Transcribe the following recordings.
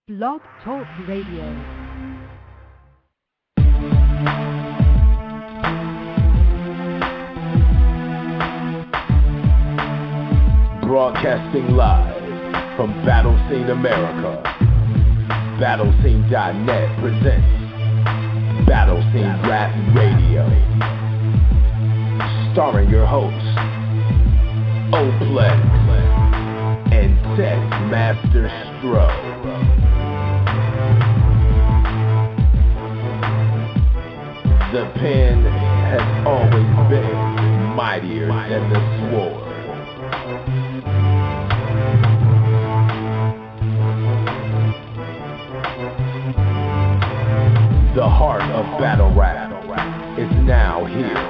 Blog Talk Radio. Broadcasting live from BattleScene America, BattleScene.Net presents BattleScene Rap Radio, starring your hosts, Oplex and Tech Master Stro. The pen has always been mightier than the sword. The heart of battle rap is now here.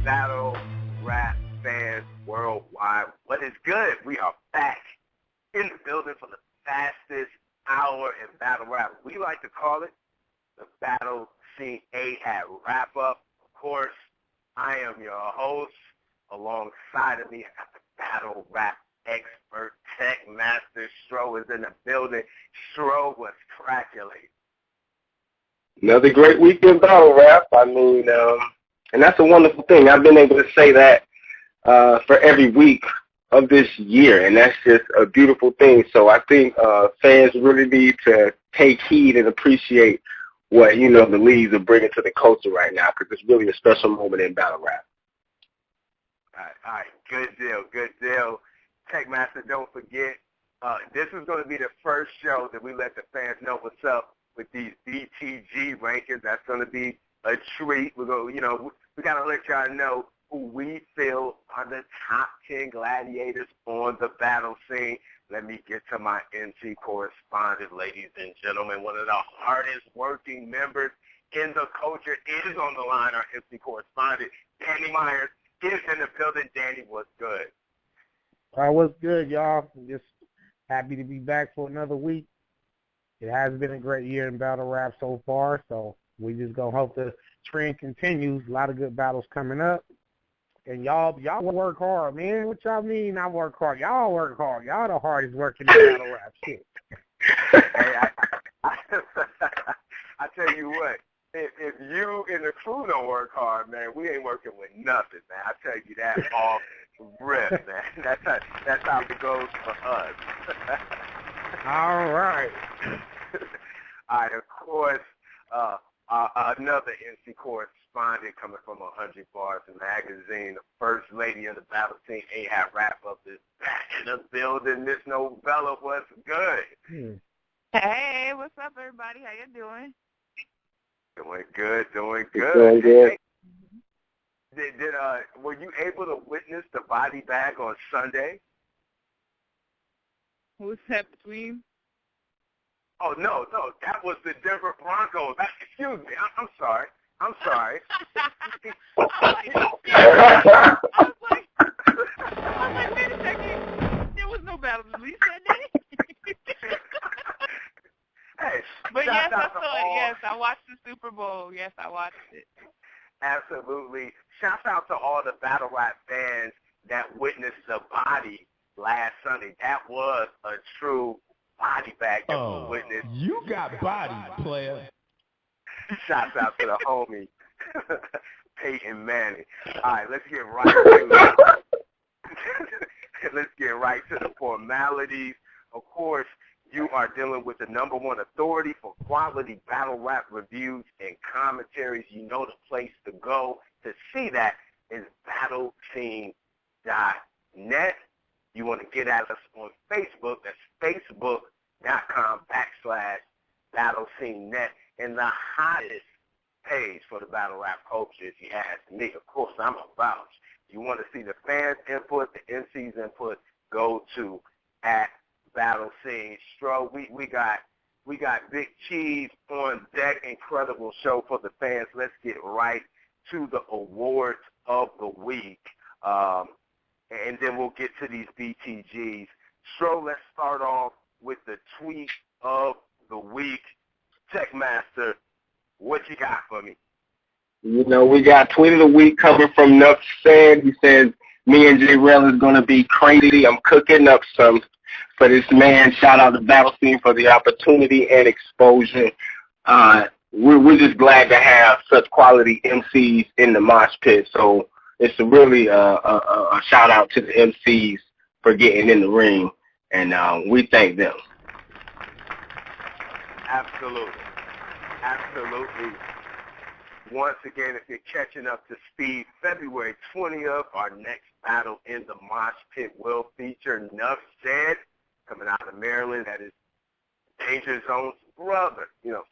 Battle rap fans worldwide, what is good? We are back in the building for the fastest hour in battle rap. We like to call it the Battle Scene AHAT wrap-up. Of course, I am your host. Alongside of me, I got the battle rap expert, Tech Master Stro is in the building. Stro was craculating. Another great week in battle rap. I mean, and that's a wonderful thing. I've been able to say that for every week of this year, and that's just a beautiful thing. So I think fans really need to take heed and appreciate what, the leagues are bringing to the culture right now, because it's really a special moment in battle rap. All right, good deal. Tech Master, don't forget, this is going to be the first show that we let the fans know what's up with these BTG rankings. That's going to be a treat. We're going, we got to let y'all know who we feel are the top 10 gladiators on the battle scene. Let me get to my MC correspondent, ladies and gentlemen. One of the hardest working members in the culture is on the line. Our MC correspondent, Danny Myers, is in the building. Danny, what's good? What's good, y'all? Just happy to be back for another week. It has been a great year in battle rap so far, so we just gonna hope the trend continues. A lot of good battles coming up. And y'all work hard, man. What y'all mean I work hard? Y'all work hard. Y'all the hardest working in battle rap shit. Hey, I tell you what, if you and the crew don't work hard, man, we ain't working with nothing, man. I tell you that off rip, man. That's how it goes for us. All right. All right, of course, another MC correspondent coming from 100 Bars Magazine, the first lady of the battle scene, AHAT wrap-up, is back in the building. Miss Novella, what's good? Hey, what's up, everybody? How you doing? Doing good. Doing good. Were you able to witness the body bag on Sunday? Who's that between? Oh, no, that was the Denver Broncos. Excuse me, I'm sorry. I was like, wait a second. There was no battle release that day. Hey, but yes, I saw it. Yes, I watched the Super Bowl. Yes, I watched it. Absolutely. Shout out to all the battle rap fans that witnessed the body last Sunday. That was a true body bag that we witnessed. You got body, player. Shouts out to the homie, Peyton Manning. All right, let's get right to the formalities. Of course, you are dealing with the number one authority for quality battle rap reviews and commentaries. You know the place to go to see that is BattleScene.Net. You want to get at us on Facebook. That's facebook.com/BattleScene.Net. And the hottest page for the battle rap culture, if you ask me. Of course, I'm a vouch. You want to see the fans' input, the MC's input, go to @BattleScene. Stro, we got Big Cheese on deck. Incredible show for the fans. Let's get right to the awards of the week. And then we'll get to these BTGs. Stro, let's start off with the tweet of the week. Techmaster, what you got for me? You know, we got tweet of the week coming from Nuff Said. He said, me and J. Rel is going to be crazy. I'm cooking up some for this man. Shout out to Battle Scene for the opportunity and exposure. We're just glad to have such quality MCs in the mosh pit. So it's really a shout out to the MCs for getting in the ring, and we thank them. Absolutely. Absolutely. Once again, if you're catching up to speed, February 20th, our next battle in the mosh pit will feature Nuff Said, coming out of Maryland. That is Danger Zone's brother. You know,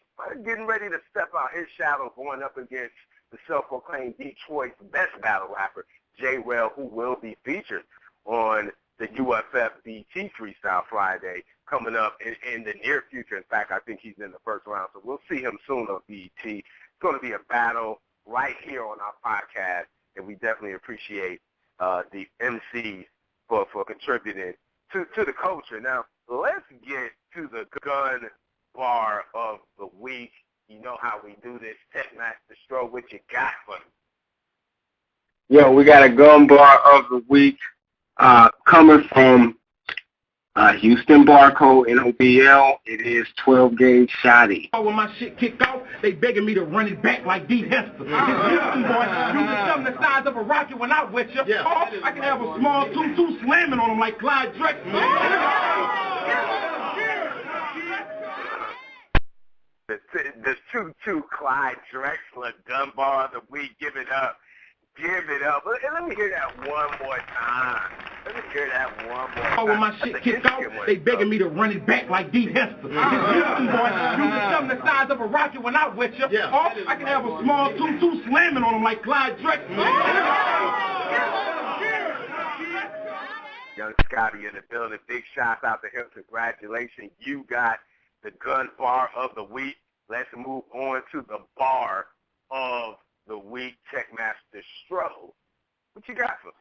getting ready to step out his shadow, going up against the self-proclaimed Detroit's best battle rapper, J. Rel, who will be featured on the UFF BT Freestyle Friday coming up in the near future. In fact, I think he's in the first round, so we'll see him soon on BT. It's going to be a battle right here on our podcast, and we definitely appreciate the MCs for contributing to the culture. Now, let's get to the gun bar of the week. You know how we do this. Techmaster Stro, what you got for me? Yo, we got a gun bar of the week coming from Houston Barcode NOBL. It is 12 gauge shotty. When my shit kick off, they begging me to run it back like D. Hester. Houston boy, you can something the size of a rocket when I wet you. Yeah. Or I can have a small 2-2 slamming on them like Clyde Drexler. The 2-2 Clyde Drexler gun bar of the week. Give it up. Give it up. Let me hear that one more time. Let me hear that one more time. When my shit kick off, they begging me to run it back like D. Hester. Houston boy, you can something the size of a rocket when I wet you. Yeah. Or I can have a small 2-2 slamming on them like Clyde Drexler. Young Scotty in the building. Big shout out to him. Congratulations. You got the gun bar of the week. Let's move on to the bar of the week. Techmaster Stro, what you got for us?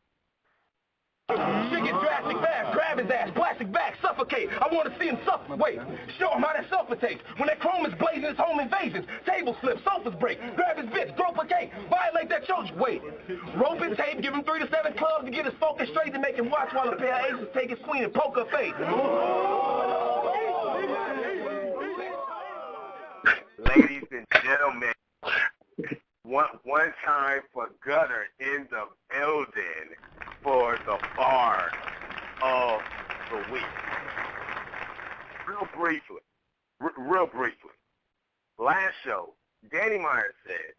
Shit get drastic fast, grab his ass, plastic bag, suffocate. I want to see him suffer. Wait, show him how that suffocates. When that chrome is blazing, it's home invasions. Tables flip, sofas break, grab his bitch, grope a cake, violate that church. Wait, rope and tape, give him 3 to 7 clubs to get his focus straight to make him watch while a pair of aces take his queen and poke her face. Ladies and gentlemen, one time for Gutter in the building for the bar of the week. Real briefly. Last show, Danny Myers said,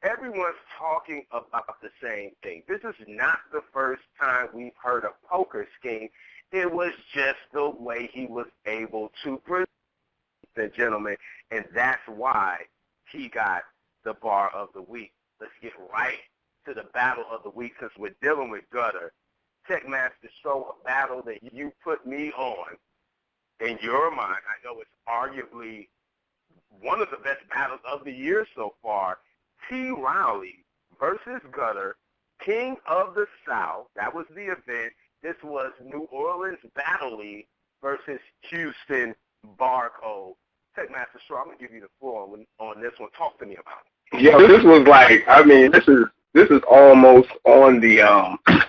everyone's talking about the same thing. This is not the first time we've heard a poker scheme. It was just the way he was able to present the gentleman, and that's why he got the bar of the week. Let's get right to the battle of the week since we're dealing with Gutter. Techmaster Stro, a battle that you put me on in your mind. I know it's arguably one of the best battles of the year so far. T. Riley versus Gutter, King of the South. That was the event. This was New Orleans Battle League versus Houston Barcode. Techmaster Stro, I'm going to give you the floor on this one. Talk to me about it. Yo, this was like, I mean, this is almost on the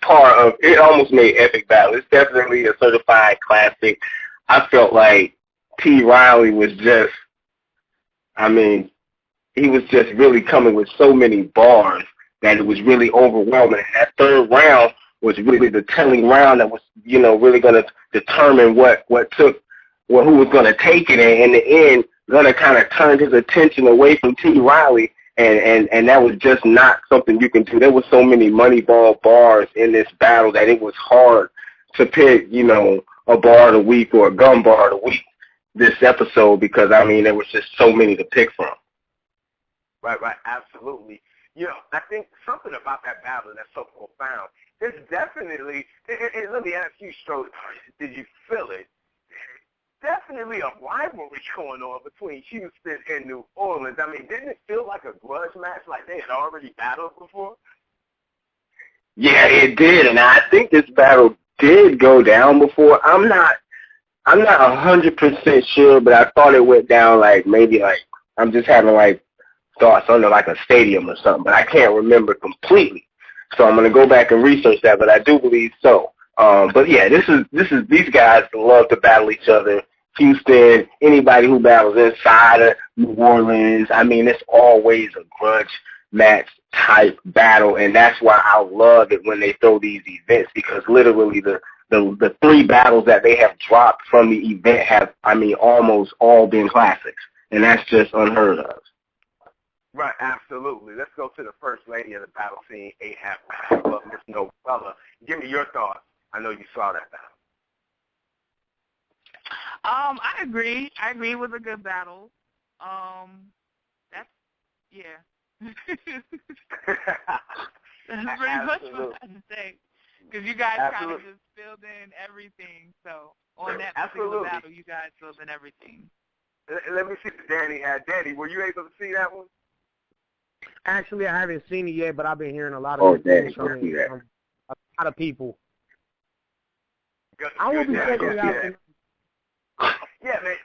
par of, it almost made epic battle. It's definitely a certified classic. I felt like T. Riley was just, I mean, he was just really coming with so many bars that it was really overwhelming. And that third round was really the telling round that was, you know, really going to determine who was going to take it. And in the end, Gunner kind of turned his attention away from T. Riley, and that was just not something you can do. There were so many Moneyball bars in this battle that it was hard to pick, you know, a bar of the week or a gun bar of the week this episode because, I mean, there was just so many to pick from. Right, absolutely. You know, I think something about that battle that's so profound. There's definitely, and let me ask you, Stro, did you feel it? Definitely a rivalry going on between Houston and New Orleans. I mean, didn't it feel like a grudge match, like they had already battled before? Yeah, it did, and I think this battle did go down before. I'm not I'm not 100% sure, but I thought it went down maybe I'm just having thoughts under a stadium or something, but I can't remember completely. So I'm gonna go back and research that, but I do believe so. But yeah, these guys love to battle each other. Houston, anybody who battles inside of New Orleans, I mean, it's always a grudge match type battle, and that's why I love it when they throw these events, because literally the 3 battles that they have dropped from the event have, I mean, almost all been classics, and that's just unheard of. Right, absolutely. Let's go to the first lady of the battle scene, AHAT, Miss Novella. Give me your thoughts. I know you saw that battle. I agree. I agree it was a good battle. That's, yeah. That's pretty much what I have to say. Because you guys kind of just filled in everything. So on that particular battle, you guys filled in everything. Let me see what Danny had. Danny, were you able to see that one? Actually, I haven't seen it yet, but I've been hearing a lot of things from a lot of people. I will be checking it out. Yeah, man.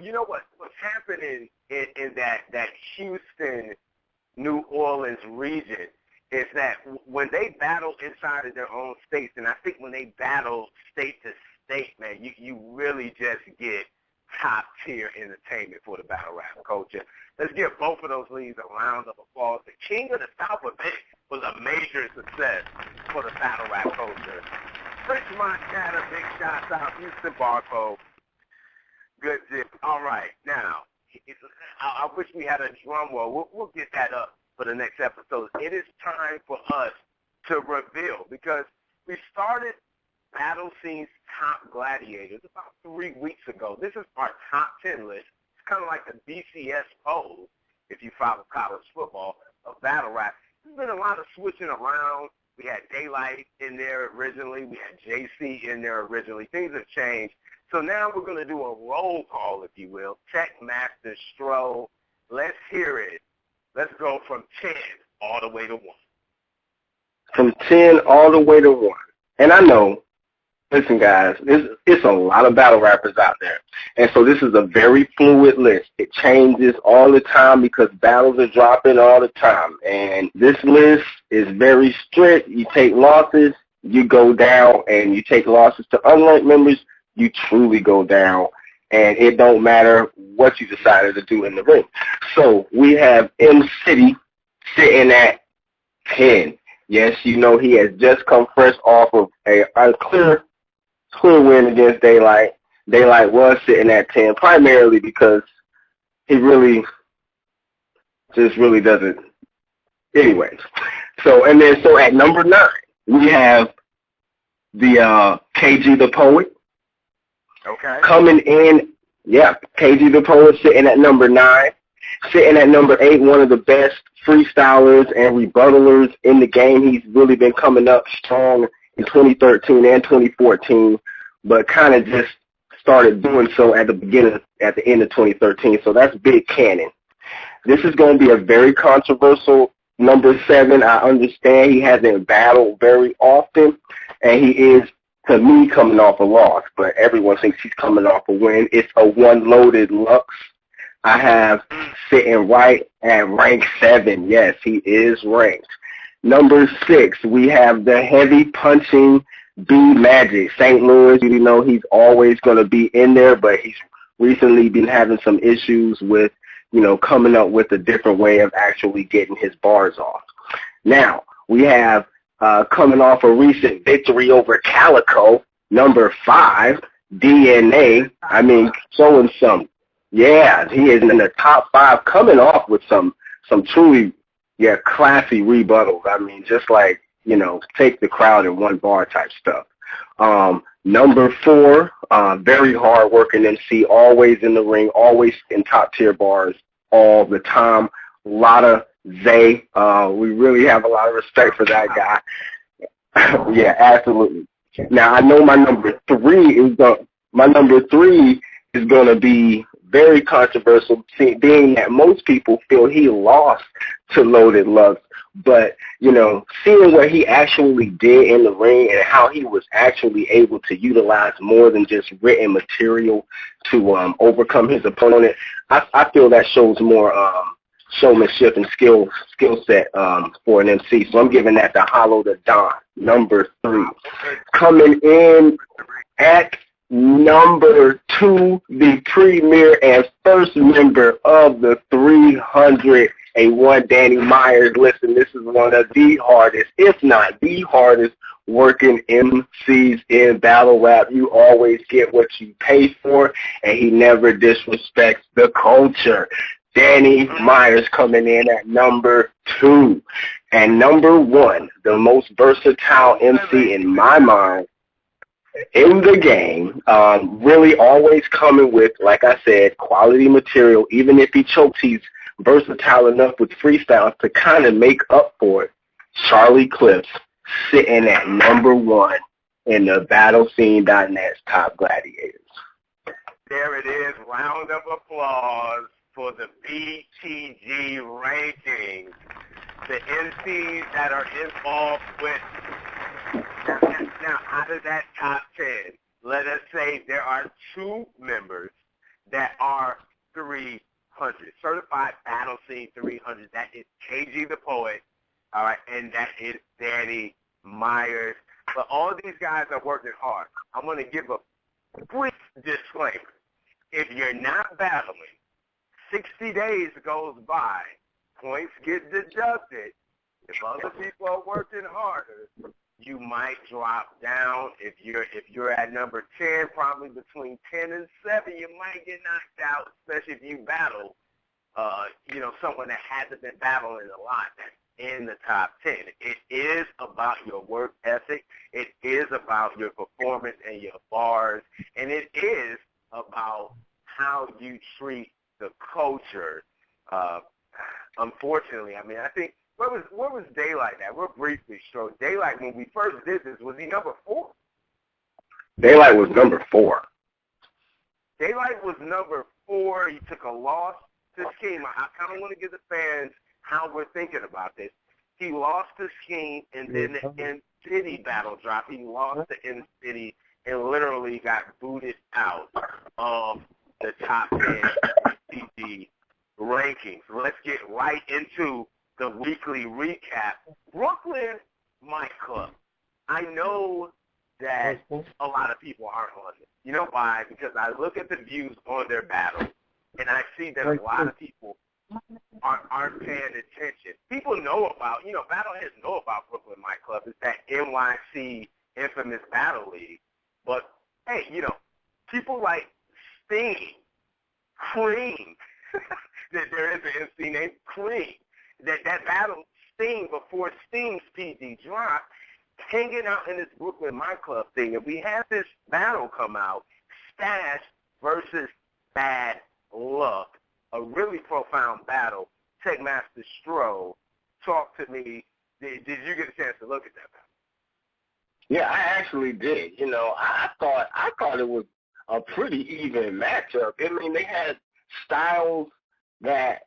You know what's happening in that Houston, New Orleans region is that when they battle inside of their own states, and I think when they battle state to state, man, you really just get top tier entertainment for the battle rap culture. Let's give both of those leagues a round of applause. The King of the South event was a major success for the battle rap culture. French Montana, big shots out, Houston Barcode. Good deal. All right, now, I wish we had a drum roll. We'll get that up for the next episode. It is time for us to reveal, because we started Battle Scene's Top Gladiators about 3 weeks ago. This is our top 10 list. It's kind of like the BCS poll, if you follow college football, of battle rap. There's been a lot of switching around. We had Daylight in there originally. We had JC in there originally. Things have changed. So now we're going to do a roll call, if you will. Tech Master Stroh. Let's hear it. Let's go from 10 all the way to 1. From 10 all the way to 1. And I know, listen, guys, it's a lot of battle rappers out there. And so this is a very fluid list. It changes all the time because battles are dropping all the time. And this list is very strict. You take losses, you go down, and you take losses to unranked members, you truly go down. And it don't matter what you decided to do in the ring. So we have M-City sitting at 10. Yes, you know he has just come fresh off of a clear win against Daylight. Daylight was sitting at 10 primarily because he really doesn't. Anyways, so at number 9 we have the KG the Poet. Okay. Coming in, KG the Poet sitting at number 9. Sitting at number 8, one of the best freestylers and rebuttalers in the game. He's really been coming up strong in 2013 and 2014, but kind of just started doing so at the end of 2013. So that's Big Cannon. This is going to be a very controversial number 7. I understand he hasn't battled very often, and he is, to me, coming off a loss, but everyone thinks he's coming off a win. It's a one-loaded Lux. I have sitting right at rank 7. Yes, he is ranked. Number 6, we have the heavy punching B Magic. St. Louis, you know, he's always going to be in there, but he's recently been having some issues with, coming up with a different way of actually getting his bars off. Now, we have coming off a recent victory over Calico, number 5, DNA. I mean, showing some. Yeah, he is in the top 5, coming off with some truly, classy rebuttals. I mean, just like, take the crowd in one bar type stuff. Number 4, very hard-working MC, always in the ring, always in top-tier bars all the time. A lot of Zay. We really have a lot of respect for that guy. Yeah, absolutely. Now, I know my number 3 is going to be very controversial, being that most people feel he lost to Loaded Lux, but, you know, seeing what he actually did in the ring and how he was actually able to utilize more than just written material to overcome his opponent, I feel that shows more showmanship and skill set for an MC. So I'm giving that to Hollow the Don, number 3. Coming in at number 2, the premier and first member of the 301, Danny Myers. Listen, this is one of the hardest, if not the hardest, working MCs in battle rap. You always get what you pay for, and he never disrespects the culture. Danny Myers coming in at number 2. And number 1, the most versatile MC in my mind in the game, really always coming with, like I said, quality material. Even if he chokes, he's versatile enough with freestyles to kind of make up for it. Charlie Clips sitting at number 1 in the BattleScene.net's Top Gladiators. There it is. Round of applause for the BTG rankings. The MCs that are involved with. Now, out of that top 10, let us say there are 2 members that are 300, certified Battle Scene 300. That is KG the Poet, all right, and that is Danny Myers. But all of these guys are working hard. I'm going to give a brief disclaimer. If you're not battling, 60 days goes by, points get deducted. If other people are working harder, you might drop down. If you're at number 10, probably between 10 and 7, you might get knocked out, especially if you battle, someone that hasn't been battling a lot in the top 10. It is about your work ethic. It is about your performance and your bars, and it is about how you treat the culture. Unfortunately, I mean, I think, where was Daylight at? We're briefly short. Daylight, when we first did this, was he number 4? Daylight was number 4. Daylight was number 4. He took a loss to Scheme. I kind of want to give the fans how we're thinking about this. He lost to Scheme, and then the In-City battle dropped. He lost to In-City and literally got booted out of the top 10 CD rankings. Let's get right into the weekly recap. Brooklyn Mic Club. I know that a lot of people aren't on it. You know why? Because I look at the views on their battle, and I see that a lot of people aren't paying attention. People know about, battle heads know about Brooklyn Mic Club. It's that NYC infamous battle league. But, hey, people like Sting, Cream, there is an MC named Cream, that battle Sting before Sting's PD dropped, hanging out in this Brooklyn Mic Club thing. And we had this battle come out, Stash versus Bad Luck, a really profound battle. Techmaster Stro, talk to me. Did you get a chance to look at that battle? Yeah, I actually did. I thought it was a pretty even matchup. I mean, they had styles that,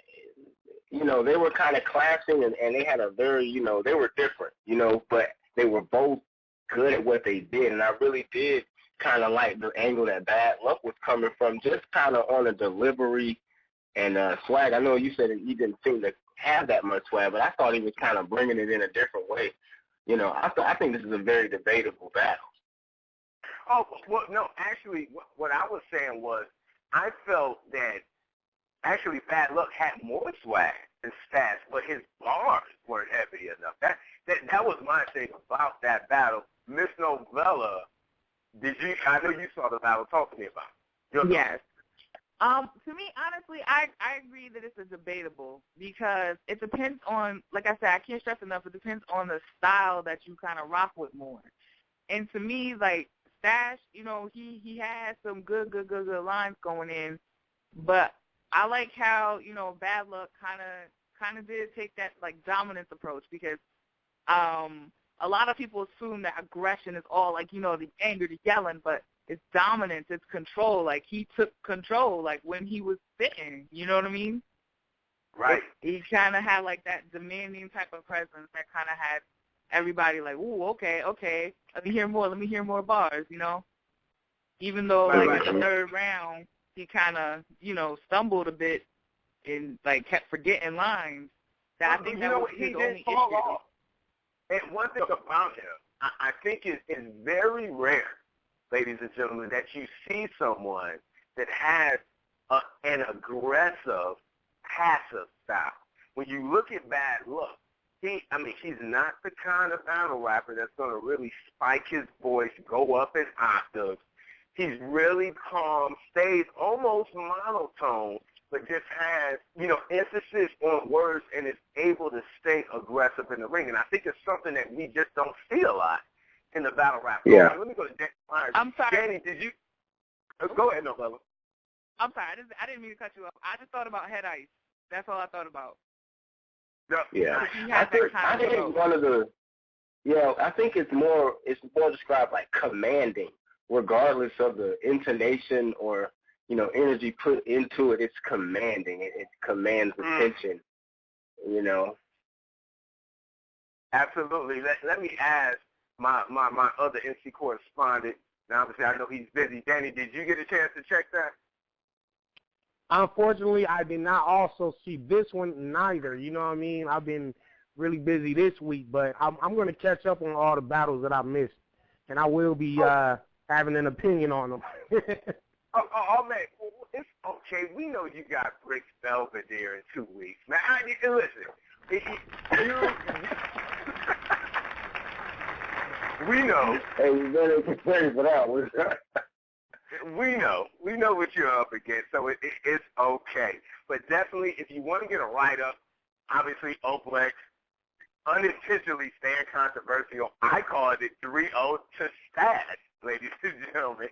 they were kind of clashing, and they had a very, they were different, but they were both good at what they did. And I really did kind of like the angle that Bad Luck was coming from, just kind of on a delivery and swag. I know you said that he didn't seem to have that much swag, but I thought he was kind of bringing it in a different way. I think this is a very debatable battle. Oh, well, no, actually, what I was saying was I felt that actually Bad Luck had more swag than Stash, but his bars weren't heavy enough. That was my thing about that battle. Miss Novella, I know you saw the battle. Talk to me about it. Yes. To me, honestly, I agree that it's a debatable because it depends on, like I said, I can't stress enough, it depends on the style that you kind of rock with more. And to me, like, Stash, he has some good lines going in, but I like how, Bad Luck kind of did take that, like, dominance approach because a lot of people assume that aggression is all, like, the anger, the yelling, but it's dominance, it's control. Like, he took control, like, when he was spitting. You know what I mean? Right. He kind of had like that demanding type of presence that kind of had everybody like, ooh, okay, let me hear more bars, you know. Even though in the third round he kind of, you know, stumbled a bit and like kept forgetting lines. That I think that was his only issue. Off. And one thing about him, I think it's very rare, ladies and gentlemen, that you see someone that has an aggressive, passive style. When you look at Bad Luck, he's not the kind of battle rapper that's going to really spike his voice, go up in octaves. He's really calm, stays almost monotone, but just has, you know, emphasis on words and is able to stay aggressive in the ring. And I think it's something that we just don't see a lot in the battle rap. Yeah. Let me go to Danny Myers. I'm sorry. Danny, did you? Go ahead, no, brother. I'm sorry. I didn't mean to cut you off. I just thought about Head Ice. That's all I thought about. No. Yeah. I think it's more described like commanding, regardless of the intonation or, you know, energy put into it. It's commanding. It commands attention, you know. Absolutely. Let me ask my other NC correspondent. Now, obviously, I know he's busy. Danny, did you get a chance to check that? Unfortunately, I did not also see this one neither. You know what I mean? I've been really busy this week, but I'm going to catch up on all the battles that I missed, and I will be having an opinion on them. Oh, man, it's okay. We know you got Brick Belvedere in 2 weeks. Man, listen, we know. Hey, we better prepare for that one. We know what you're up against, so it's okay. But definitely, if you want to get a write-up, obviously, Oplex unintentionally staying controversial. I called it 3-0 to stat, ladies and gentlemen.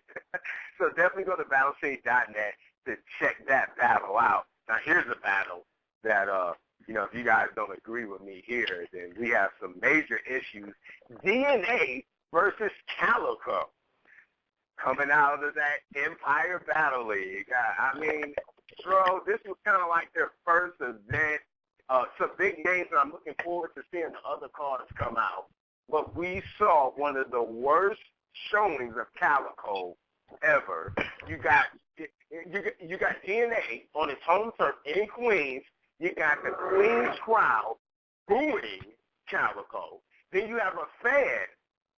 So definitely go to BattleScene.Net to check that battle out. Now, here's a battle that, you know, if you guys don't agree with me here, then we have some major issues. DNA versus Calico. Coming out of that Empire Battle League. I mean, Stro, this was kind of like their first event. Some big games, and I'm looking forward to seeing the other cards come out. But we saw one of the worst showings of Calico ever. You got DNA on its home turf in Queens. You got the Queens crowd booing Calico. Then you have a fan.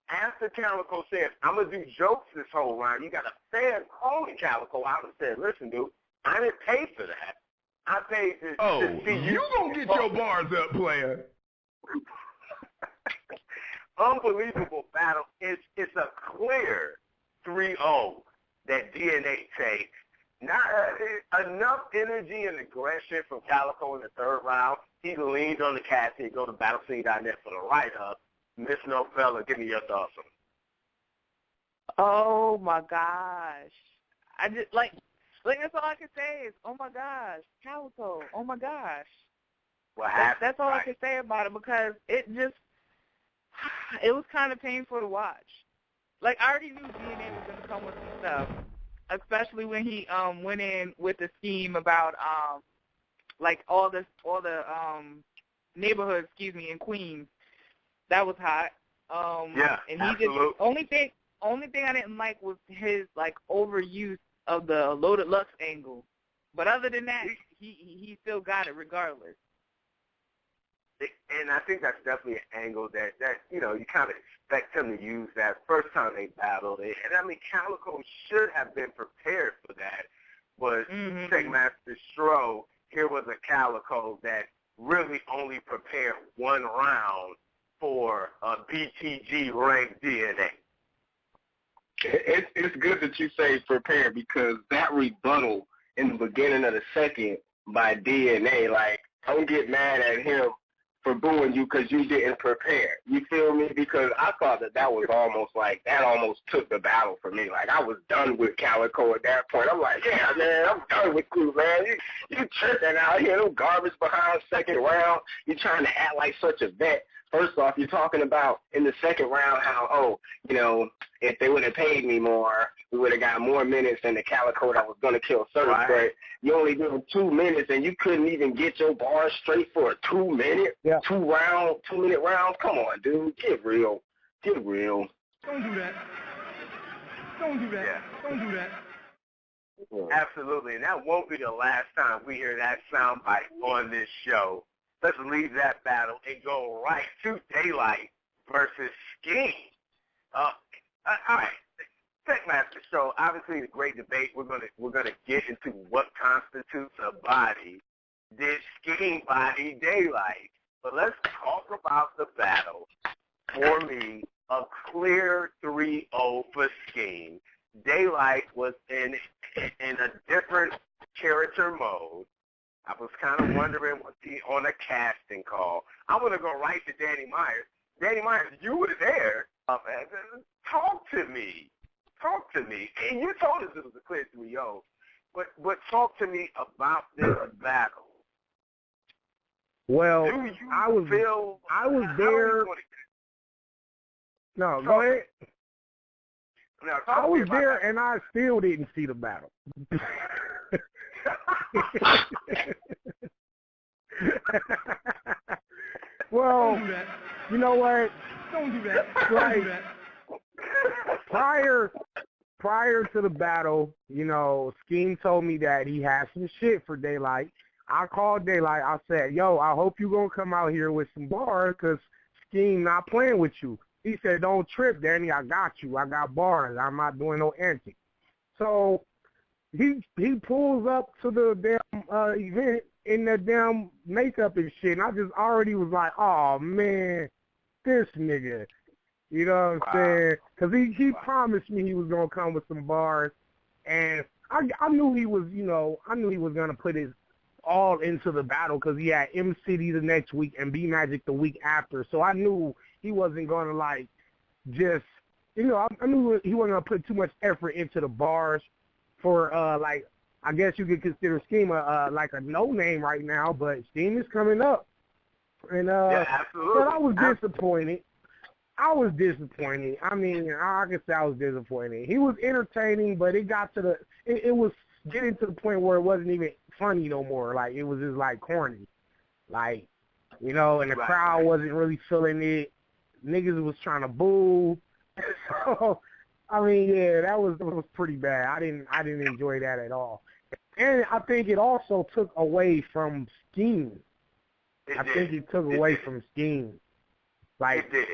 After Calico says, I'm going to do jokes this whole round, you got a fan calling Calico out and said, listen, dude, I didn't pay for that. I paid to see you. You going to get your bars up, player. Unbelievable battle. It's a clear 3-0 that DNA takes. Not enough energy and aggression from Calico in the third round. He leaned on the cat. He'd go to BattleScene.Net for the write-up. Miss Novella, give me your thoughts on it. Oh my gosh! I just like that's all I can say is, oh my gosh, Calico. Oh my gosh. What happened? That's all I can say about it, because it was kind of painful to watch. Like, I already knew DNA was gonna come with some stuff, especially when he went in with the scheme about like all the neighborhoods, in Queens. That was hot. Yeah, and absolutely. Only thing I didn't like was his like overuse of the Loaded Lux angle. But other than that, he still got it regardless. And I think that's definitely an angle that you know, you kind of expect him to use that first time they battled it. And I mean, Calico should have been prepared for that. But Checkmaster Stro, here was a Calico that really only prepared one round for BTG ranked DNA. It's good that you say prepared, because that rebuttal in the beginning of the second by DNA, like, don't get mad at him for booing you because you didn't prepare. You feel me? Because I thought that was almost like, that almost took the battle for me. Like, I was done with Calico at that point. I'm like, yeah, man, I'm done with you, man. You tripping out here, no garbage behind second round. You trying to act like such a vet. first off, you're talking about in the second round how, if they would have paid me more, we would have got more minutes than the calico that was going to kill Surf. Right. But you only did 2 minutes, and you couldn't even get your bars straight for a 2 minute, 2 minute round. Come on, dude. Get real. Get real. Don't do that. Don't do that. Yeah. Don't do that. Absolutely, and that won't be the last time we hear that soundbite on this show. Let's leave that battle and go right to Daylight versus Scheme. All right, Techmaster Show. Obviously, a great debate. We're gonna get into what constitutes a body. Did Scheme body Daylight? But let's talk about the battle. For me, a clear 3-0 for Scheme. Daylight was in a different character mode. I was kind of wondering, was he on a casting call? I'm going to go right to Danny Myers. Danny Myers, you were there. Talk to me. Talk to me. And you told us it was a clear 3-0, but talk to me about this battle. Well, I was there. No, go ahead. Now, I was there, and I still didn't see the battle. Well, you know what? Don't do that. Like, Don't do that. prior to the battle, Scheme told me that he had some shit for Daylight. I called Daylight. I said, yo, I hope you going to come out here with some bars because Scheme not playing with you. He said, don't trip, Danny. I got you. I got bars. I'm not doing no antics. So he pulls up to the damn event in that damn makeup and shit. And I just already was like, oh, man, this nigga. You know what I'm saying? Because he promised me he was going to come with some bars. And I knew he was, going to put his all into the battle because he had M-City the next week and B-Magic the week after. So I knew he wasn't going to, I knew he wasn't going to put too much effort into the bars for, I guess you could consider Scheme like a no-name right now, but Scheme is coming up. And, yeah, absolutely. But I was disappointed. I mean, I can say I was disappointed. He was entertaining, but it got to it was getting to the point where it wasn't even funny no more. Like, it was just, corny. And the crowd wasn't really feeling it. Niggas was trying to boo. So, I mean, yeah, that was pretty bad. I didn't enjoy that at all. And I think it also took away from Scheme. I think it took away from Scheme. It did.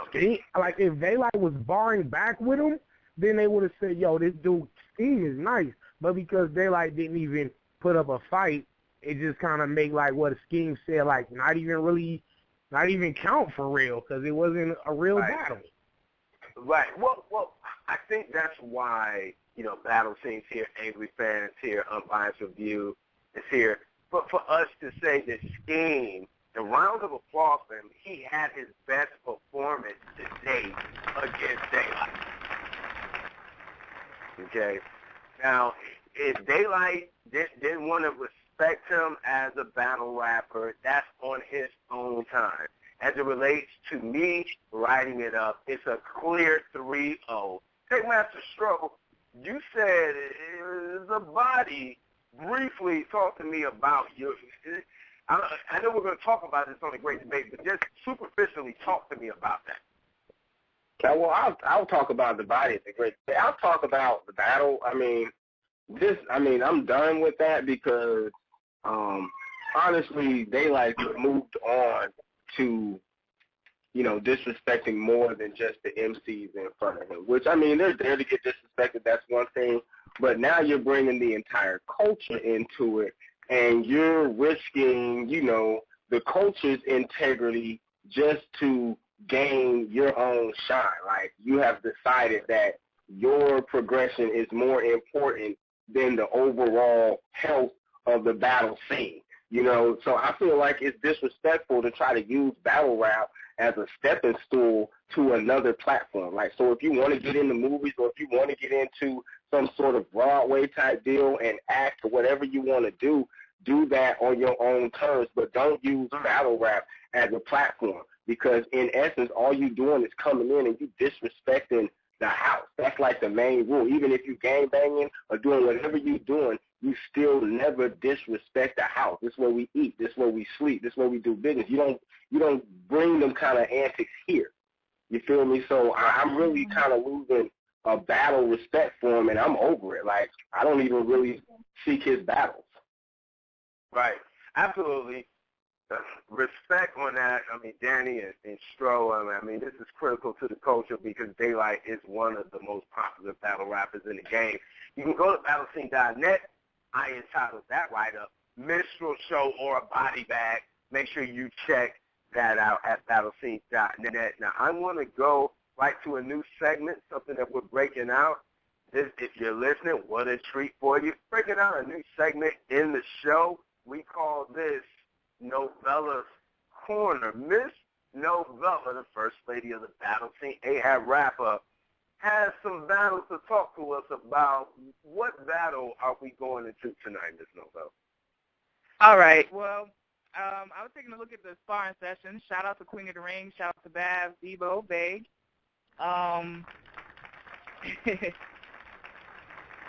Scheme, if Daylight was barring back with him, then they would have said, yo, this dude Scheme is nice. But because Daylight didn't even put up a fight, it just kind of make what Scheme said, not even count for real because it wasn't a real battle. Right. Well, I think that's why, Battle Scene's here, Angry Fans here, Unbiased Review is here. But for us to say that Scheme, the round of applause for him, he had his best performance to date against Daylight. Okay? Now, if Daylight didn't want to respect him as a battle rapper, that's on his own time. As it relates to me writing it up, it's a clear 3-0. Techmaster Stroh, you said it's a body. Briefly talk to me about your – I know we're going to talk about this on a great debate, but just superficially talk to me about that. Yeah, well, I'll talk about the body. It's a great debate. I'll talk about the battle. I'm done with that because honestly, Daylight moved on to, disrespecting more than just the MCs in front of him, which, they're there to get disrespected. That's one thing. But now you're bringing the entire culture into it, and you're risking, the culture's integrity just to gain your own shine. You have decided that your progression is more important than the overall health of the battle scene. So I feel like it's disrespectful to try to use battle rap as a stepping stool to another platform. So if you want to get into movies or if you want to get into some sort of Broadway type deal and act or whatever you want to do that on your own terms, but don't use battle rap as a platform. because in essence, all you doing is coming in and you disrespecting the house. That's like the main rule. Even if you gang banging or doing whatever you're doing, you still never disrespect the house. This is where we eat. This is where we sleep. This is where we do business. You don't bring them kind of antics here. You feel me? So I'm really kind of losing a battle respect for him, and I'm over it. Like, I don't even really seek his battles. Right. Absolutely. Respect on that. I mean, Danny and Stro, I mean, this is critical to the culture because Daylight is one of the most popular battle rappers in the game. You can go to BattleScene.Net. I entitled that write-up, Minstrel Show or a Body Bag. Make sure you check that out at BattleScene.Net. Now, I want to go right to a new segment, something that we're breaking out. This, if you're listening, what a treat for you. Breaking out a new segment in the show. We call this Novella's Corner. Miss Novella, the first lady of the battle scene, AHAT rapper, has some battles to talk to us about. What battle are we going into tonight, Miss Novella? All right. Well, I was taking a look at the sparring session. Shout out to Queen of the Ring. Shout out to Bav, Debo, Beg.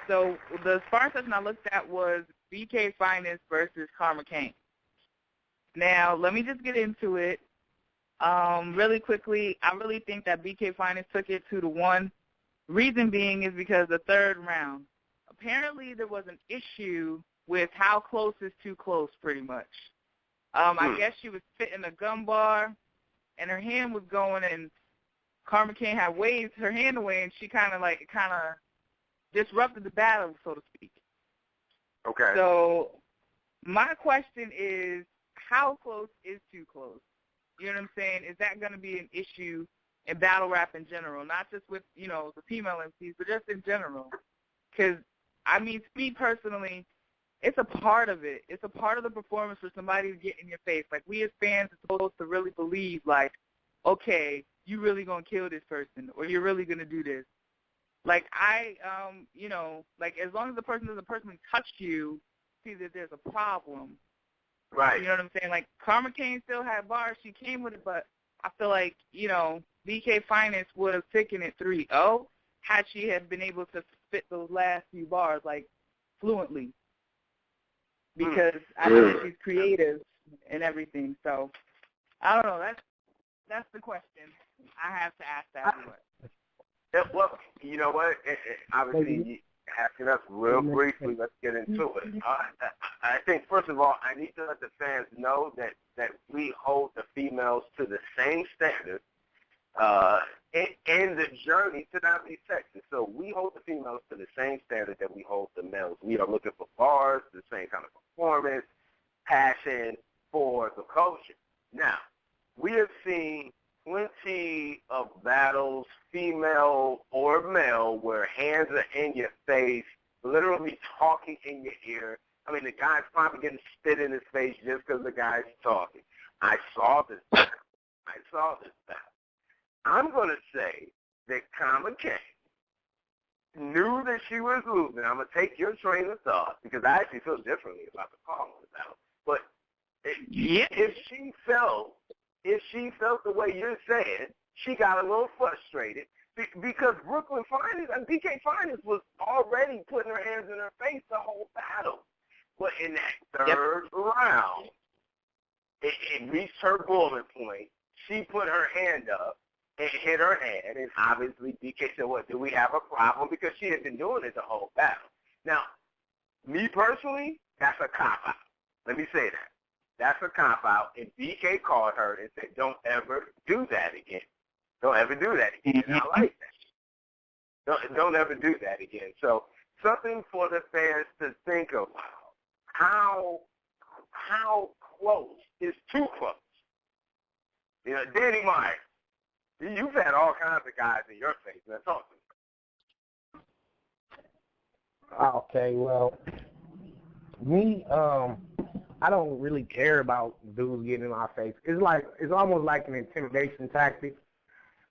So the sparring session I looked at was BK Finest versus Karma Kane. Now, let me just get into it really quickly. I really think that BK Finest took it 2-1. Reason being is because the third round, apparently there was an issue with how close is too close, pretty much. I guess she was fitting a gun bar, and her hand was going, and Karma Kane had waved her hand away, and she kind of disrupted the battle, so to speak. Okay. So my question is, how close is too close? You know what I'm saying? Is that going to be an issue in battle rap in general, not just with, the female MCs, but just in general? Because, I mean, to me personally, it's a part of it. It's a part of the performance for somebody to get in your face. Like, we as fans are supposed to really believe, like, okay, you really going to kill this person, or you're really going to do this. Like, as long as the person doesn't personally touch you, see that there's a problem. Right. You know what I'm saying? Like, Karma Kane still had bars. She came with it, but I feel like, BK Finest would have taken it 3-0 had she had been able to spit those last few bars, like, fluently. Because I think she's creative and everything. So, I don't know. That's the question I have to ask that one. Yeah, well, you know what? Obviously, asking us real briefly, let's get into it. I think, first of all, I need to let the fans know that we hold the females to the same standard in the journey to not be sexist. So we hold the females to the same standard that we hold the males. We are looking for bars, the same kind of performance, passion for the culture. Now, we have seen plenty of battles, female or male, where hands are in your face, literally talking in your ear. I mean, the guy's probably getting spit in his face just because the guy's talking. I saw this battle. I'm going to say that Karma Kane knew that she was losing. I'm going to take your train of thought because I actually feel differently about the call on the battle. But if she felt the way you're saying, she got a little frustrated because Brooklyn Finest and BK Finest was already putting her hands in her face the whole battle. But in that third round, it reached her boiling point. She put her hand up and hit her hand, and obviously BK said, "What, do we have a problem?" Because she had been doing it the whole battle. Now, me personally, that's a cop-out. Let me say that. That's a cop-out, and BK called her and said, "Don't ever do that again. Don't ever do that again." And I like that. Don't ever do that again. So something for the fans to think about. How close is too close? Danny Myers, you've had all kinds of guys in your face. Now talk to me. Okay, well, me, I don't really care about dudes getting in my face. It's almost like an intimidation tactic,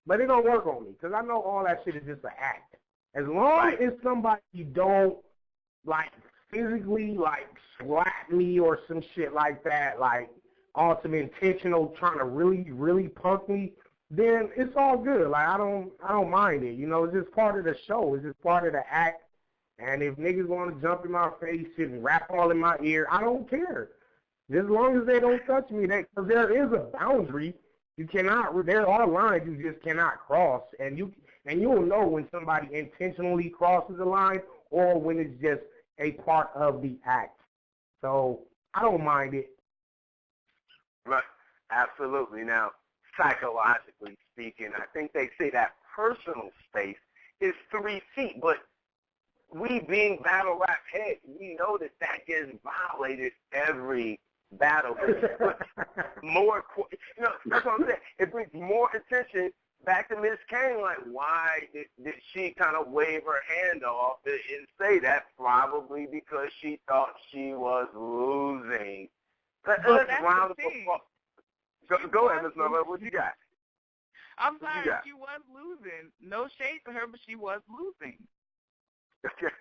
but it don't work on me because I know all that shit is just an act. As long as somebody don't physically slap me or some shit like that, on some intentional trying to really, really punk me, then it's all good. Like I don't mind it. You know, it's just part of the show. It's just part of the act. And if niggas want to jump in my face and rap all in my ear, I don't care. Just as long as they don't touch me, because there is a boundary. You cannot. There are lines you just cannot cross, and you'll know when somebody intentionally crosses the line or when it's just a part of the act. So I don't mind it. Right, absolutely. Now, psychologically speaking, I think they say that personal space is 3 feet, but we being battle rap heads, we know that gets violated every battle. But more, that's what I'm saying. It brings more attention back to Miss Kane. Like, why did she kind of wave her hand off and say that? Probably because she thought she was losing. Let's round up applause. Go ahead, Ms. Nova. What you got? I'm sorry, she was losing. No shade to her, but she was losing.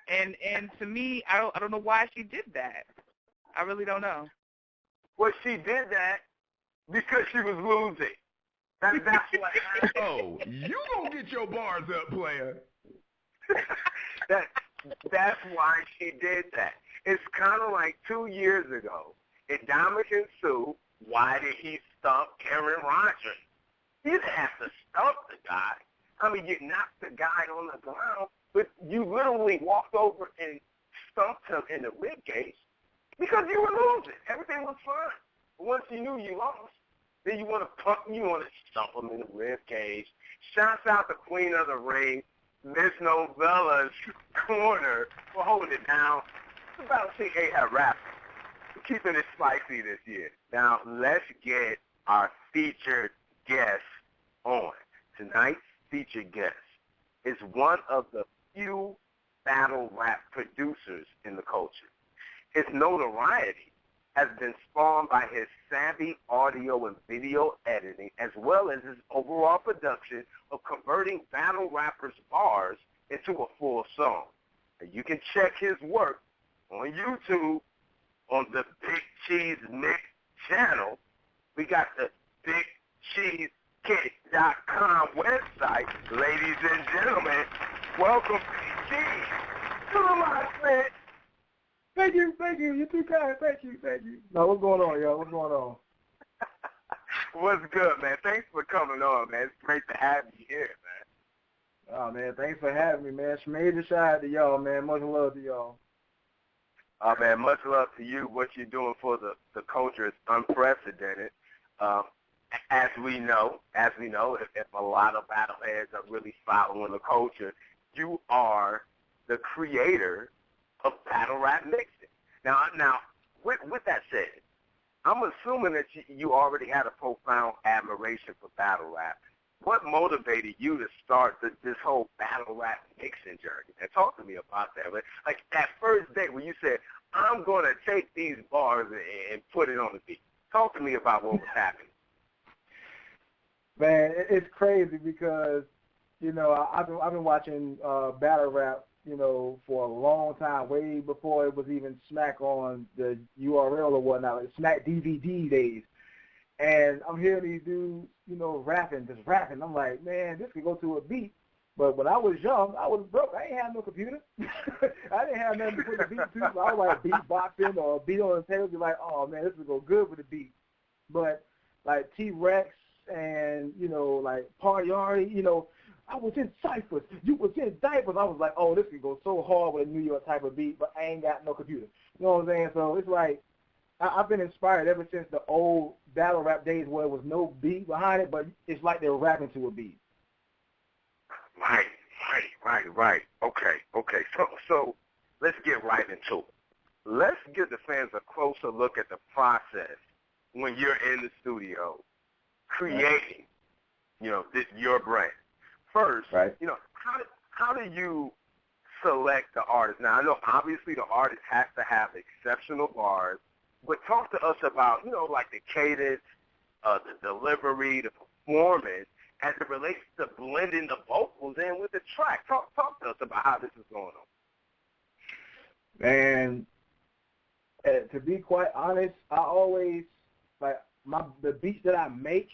And to me, I don't know why she did that. I really don't know. Well, she did that because she was losing. That's what happened. Oh, you gonna get your bars up, player. That's why she did that. It's kind of like 2 years ago in Dominican Sue. Why did he stump Aaron Rodgers? He didn't have to stump the guy. I mean, you knocked the guy on the ground, but you literally walked over and stumped him in the ribcage because you were losing. Everything was fine. But once you knew you lost, then you want to stump him in the ribcage. Shouts out the Queen of the Ring, Miss Novella's corner for holding it down. It's about to see AHAT rap. We're keeping it spicy this year. Now, let's get our featured guest on. Tonight's featured guest is one of the few battle rap producers in the culture. His notoriety has been spawned by his savvy audio and video editing, as well as his overall production of converting battle rappers' bars into a full song. And you can check his work on YouTube on the Big Cheese Mix channel. We got the BigCheeseKit.com website. Ladies and gentlemen, welcome Big Cheese to the live man. Thank you. You're too kind. Thank you. No, what's going on, y'all? What's going on? What's good, man? Thanks for coming on, man. It's great to have you here, man. Oh, man, thanks for having me, man. Major shout out to y'all, man. Much love to y'all. Oh, man, much love to you. What you're doing for the culture is unprecedented. As we know, if a lot of battleheads are really following the culture, you are the creator of battle rap mixing. Now, with that said, I'm assuming that you already had a profound admiration for battle rap. What motivated you to start this whole battle rap mixing journey? And talk to me about that. Like that first day when you said, I'm going to take these bars and put it on the beat. Talk to me about what was happening. Man, it's crazy because, I've been watching battle rap, for a long time, way before it was even Smack on the URL or whatnot, like Smack DVD days. And I'm hearing these dudes, rapping. I'm like, man, this could go to a beat. But when I was young, I was broke. I ain't have no computer. I didn't have nothing to put the beat to. So I was like beatboxing or beat on the table, be like, oh, man, this would go good with the beat. But like T-Rex and, like Party, I was in ciphers. You was in diapers. I was like, oh, this could go so hard with a New York type of beat, but I ain't got no computer. You know what I'm saying? So it's like I've been inspired ever since the old battle rap days where there was no beat behind it, but it's like they're rapping to a beat. Right. Okay. So let's get right into it. Let's give the fans a closer look at the process when you're in the studio creating, your brand. First, right. How do you select the artist? Now, I know obviously the artist has to have exceptional bars, but talk to us about, like the cadence, the delivery, the performance, as it relates to blending the vocals in with the track. Talk to us about how this is going on. Man, to be quite honest, I always, the beats that I make,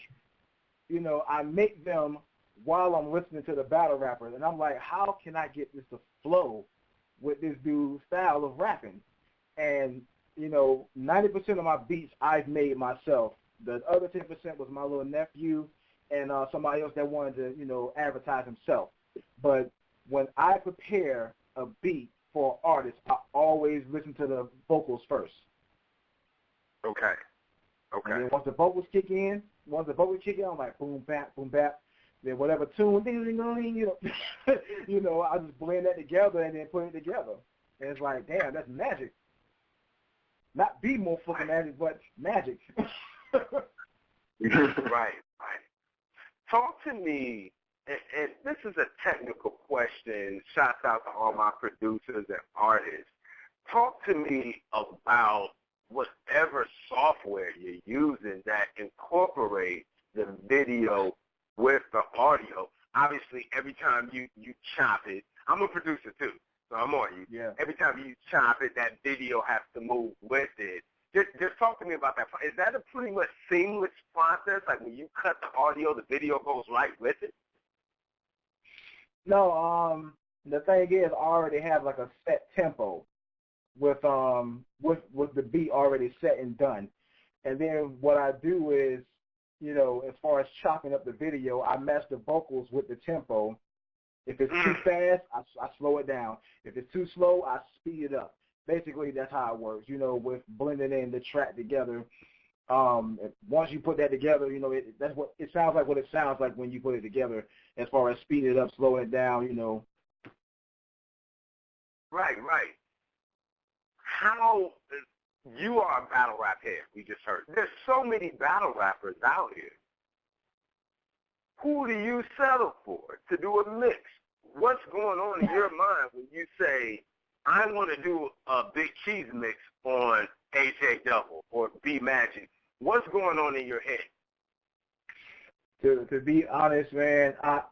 I make them while I'm listening to the battle rappers, and I'm like, how can I get this to flow with this dude's style of rapping? And 90% of my beats I've made myself. The other 10% was my little nephew and somebody else that wanted to, advertise himself. But when I prepare a beat for an artist, I always listen to the vocals first. Okay. And then once the vocals kick in, I'm like boom bap, boom bap. Then whatever tune, I just blend that together and then put it together. And it's like, damn, that's magic. Not be more fucking magic, but magic. Right. Talk to me, and this is a technical question. Shouts out to all my producers and artists. Talk to me about whatever software you're using that incorporates the video with the audio. Obviously, every time you chop it, I'm a producer too, so I'm on you. Yeah. Every time you chop it, that video has to move with it. Just talk to me about that. Is that a pretty much seamless process? Like when you cut the audio, the video goes right with it? No, the thing is, I already have like a set tempo with the beat already set and done. And then what I do is, as far as chopping up the video, I match the vocals with the tempo. If it's too fast, I slow it down. If it's too slow, I speed it up. Basically, that's how it works, with blending in the track together. Once you put that together, that's what it sounds like. What it sounds like when you put it together, as far as speeding it up, slowing it down, Right. How you are a battle rap head? We just heard. There's so many battle rappers out here. Who do you settle for to do a mix? What's going on in your mind when you say, I want to do a Big Cheese mix on AHAT Double or B Magic? What's going on in your head? To be honest, man, I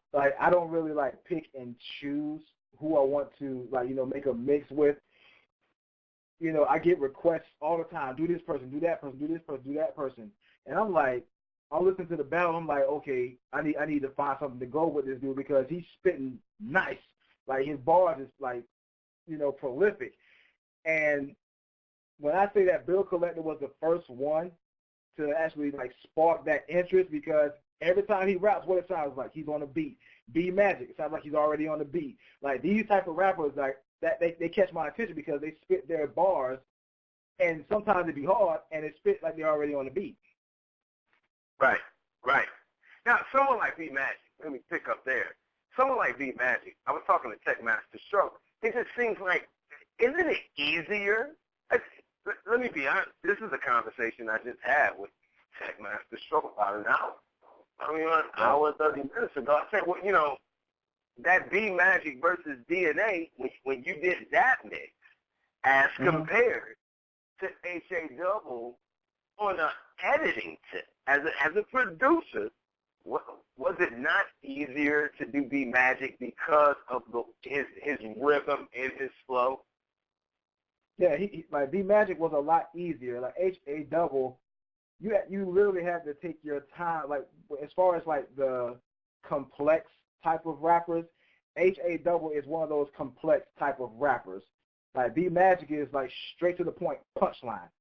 don't really pick and choose who I want to make a mix with. I get requests all the time. Do this person, do that person, do this person, do that person, and I'm like, I'll listen to the battle. I'm like, okay, I need to find something to go with this dude because he's spitting nice. Like his bars is prolific. And when I say that Bill Collector was the first one to actually spark that interest, because every time he raps, what it sounds like, he's on a beat. B Magic, it sounds like he's already on the beat. Like these type of rappers, that they catch my attention because they spit their bars, and sometimes it be hard, and it spit like they're already on the beat. Right. Now, someone like B Magic, let me pick up there. Someone like B Magic, I was talking to Tech Master Stroke. It just seems like, isn't it easier? Let me be honest. This is a conversation I just had with Tech Master Stroke about an hour and 30 minutes ago. I said, well, that B Magic versus DNA, when you did that mix, as compared to AHAT Double on an editing tip, as a producer, was it not easier to do B Magic because of his rhythm and his flow? Yeah, B Magic was a lot easier. Like AHAT Double, you literally have to take your time. Like as far as the complex type of rappers, AHAT Double is one of those complex type of rappers. Like B Magic is straight to the point, punchline,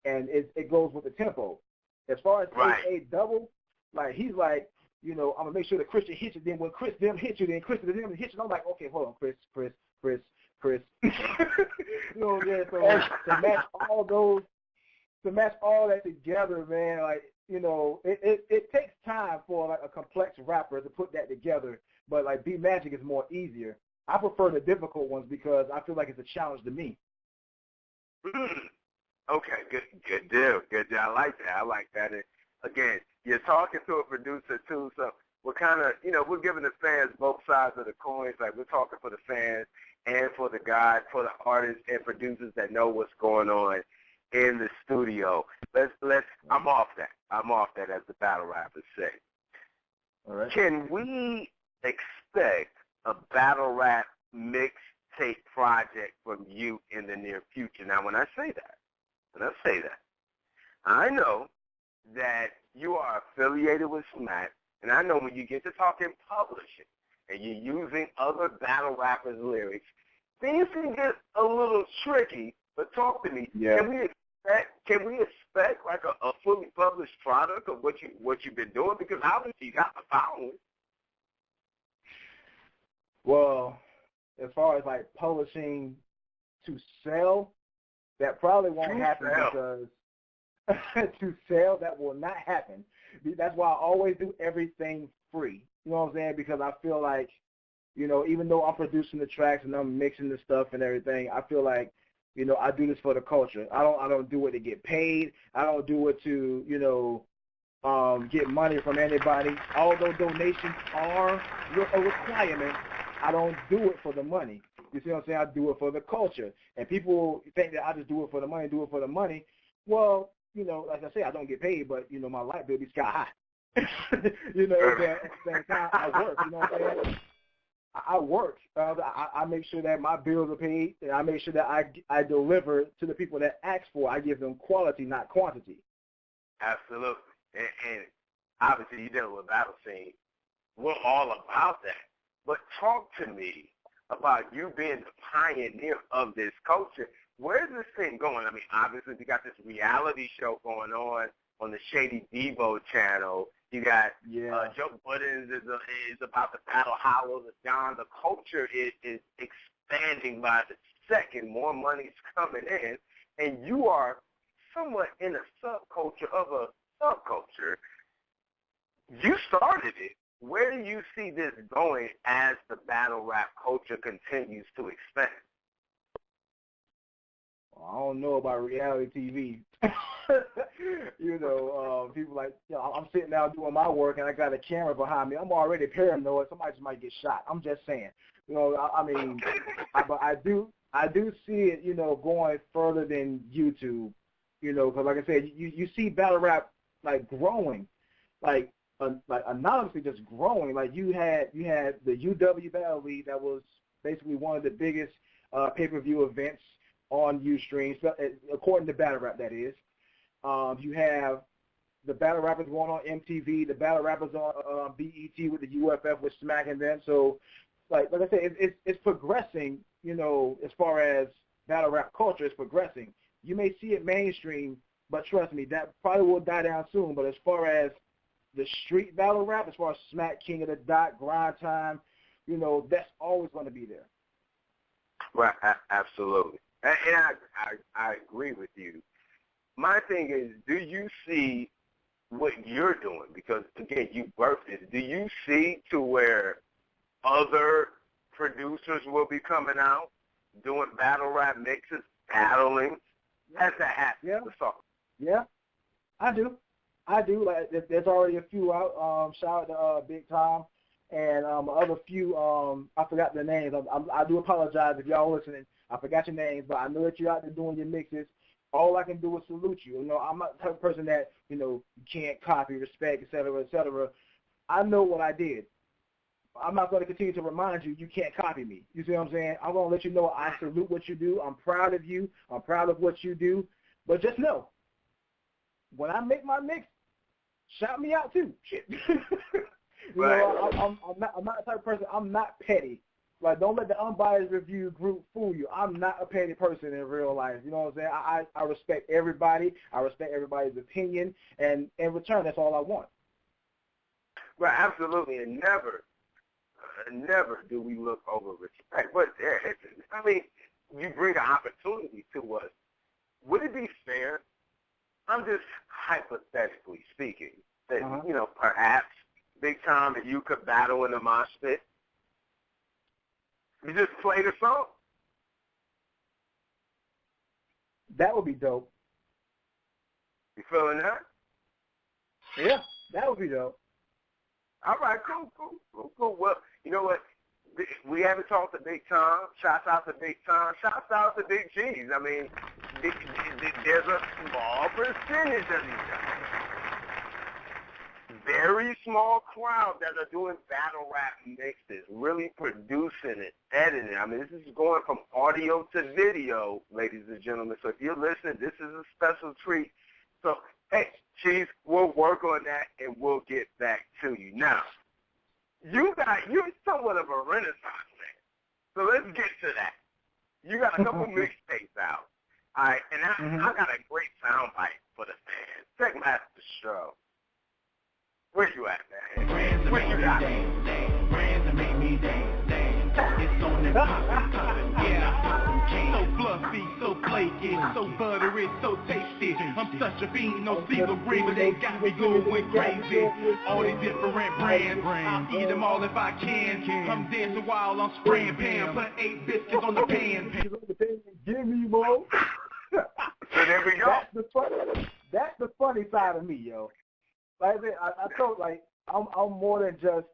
and it goes with the tempo. As far as AHAT Double, he's I'm gonna make sure that Christian hits you. Then when Chris them hits you, then Chris them hits you. I'm like, okay, hold on, Chris. So to match all that together, man, it takes time for a complex rapper to put that together. But B Magic is more easier. I prefer the difficult ones because I feel like it's a challenge to me. Okay, good deal. I like that. And again, you're talking to a producer too, so we're kind of, we're giving the fans both sides of the coins. Like we're talking for the fans and for the guys, for the artists and producers that know what's going on in the studio. I'm off that, as the battle rappers say. All right. Can we expect a battle rap mixtape project from you in the near future? Now, when I say that, I know that you are affiliated with Smack, and I know when you get to talking publishing and you're using other battle rappers' lyrics, things can get a little tricky. But talk to me. Yeah. Can we expect like a fully published product of what you've been doing? Because obviously you got the following. Well, as far as like publishing to sell, that probably won't happen because to sell, that will not happen. That's why I always do everything free. You know what I'm saying? Because I feel like, you know, even though I'm producing the tracks and I'm mixing the stuff and everything, I feel like, you know, I do this for the culture. I don't do it to get paid. I don't do it to, you know, get money from anybody. Although donations are a requirement, I don't do it for the money. You see what I'm saying? I do it for the culture. And people think that I just do it for the money, Well, you know, like I say, I don't get paid, but, you know, my light bill be sky high. You know, but at the same time, I work. You know what I'm saying? I work. I make sure that my bills are paid, and I make sure that I deliver to the people that ask for. I give them quality, not quantity. Absolutely. And obviously you're dealing with Battle Scene. We're all about that. But talk to me about you being the pioneer of this culture. Where's this thing going? I mean, obviously we got this reality show going on the Shady Devo channel. You got Joe Budden is about to battle Hollow the Don. The culture is expanding by the second. More money's coming in, and you are somewhat in a subculture of a subculture. You started it. Where do you see this going as the battle rap culture continues to expand? Well, I don't know about reality TV. You know, people like, you know, I'm sitting down doing my work and I got a camera behind me. I'm already paranoid. Somebody just might get shot. I'm just saying. You know, I mean, but I do see it, you know, going further than YouTube. You know, because like I said, you see battle rap like growing, like anonymously just growing. Like you had the UW Battle League that was basically one of the biggest pay-per-view events on Ustream, according to battle rap, that is. You have the battle rappers going on MTV, the battle rappers on BET with the UFF with Smack and them. So, like I said, it's progressing. You know, as far as battle rap culture is progressing. You may see it mainstream, but trust me, that probably will die down soon. But as far as the street battle rap, as far as Smack, King of the Dot, Grind Time, you know, that's always going to be there. Right, absolutely. And I agree with you. My thing is, do you see what you're doing? Because, again, you birthed it. Do you see to where other producers will be coming out, doing battle rap mixes, battling? Has that happened? Yeah, I do. Like, there's already a few out. Shout out to Big Tom. And other few, I forgot their names. I do apologize if y'all listening. I forgot your names, but I know that you're out there doing your mixes. All I can do is salute you. You know, I'm not the type of person that, you know, you can't copy, respect, et cetera, et cetera. I know what I did. I'm not going to continue to remind you can't copy me. You see what I'm saying? I'm going to let you know I salute what you do. I'm proud of you. I'm proud of what you do. But just know, when I make my mix, shout me out too. Shit. You know, I'm not the type of person. I'm not petty. Like, don't let the unbiased review group fool you. I'm not a petty person in real life. You know what I'm saying? I respect everybody. I respect everybody's opinion, and in return, that's all I want. Well, absolutely, and never do we look over respect. But I mean, you bring an opportunity to us. Would it be fair? I'm just hypothetically speaking that you know, perhaps Big Tom and you could battle in a mosh pit. You just play the song. That would be dope. You feeling that? Yeah, that would be dope. All right, cool. Well, you know what? We haven't talked to Big Tom. Shouts out to Big Tom. Shouts out to Big G's. I mean, there's a small percentage of these guys. Very small crowd that are doing battle rap mixes, really producing it, editing. I mean, this is going from audio to video, ladies and gentlemen. So if you're listening, this is a special treat. So, hey, Chief, we'll work on that and we'll get back to you. Now, you're somewhat of a renaissance man. So let's get to that. You got a couple mixtapes out. All right, and I got a great soundbite for the fans. Check Master Show. Where you at, man? Where you got? Brands that make me dance. It's on the yeah. So fluffy, so flaky, so buttery, so tasty. I'm such a fiend, no single breed, but they got me going crazy. All these different brands, I'll eat them all if I can. I'm dancing while I'm spraying pan, put 8 biscuits on the pan. Give me more. So there we go. That's the funny side of me, yo. Like I said, I told I'm more than just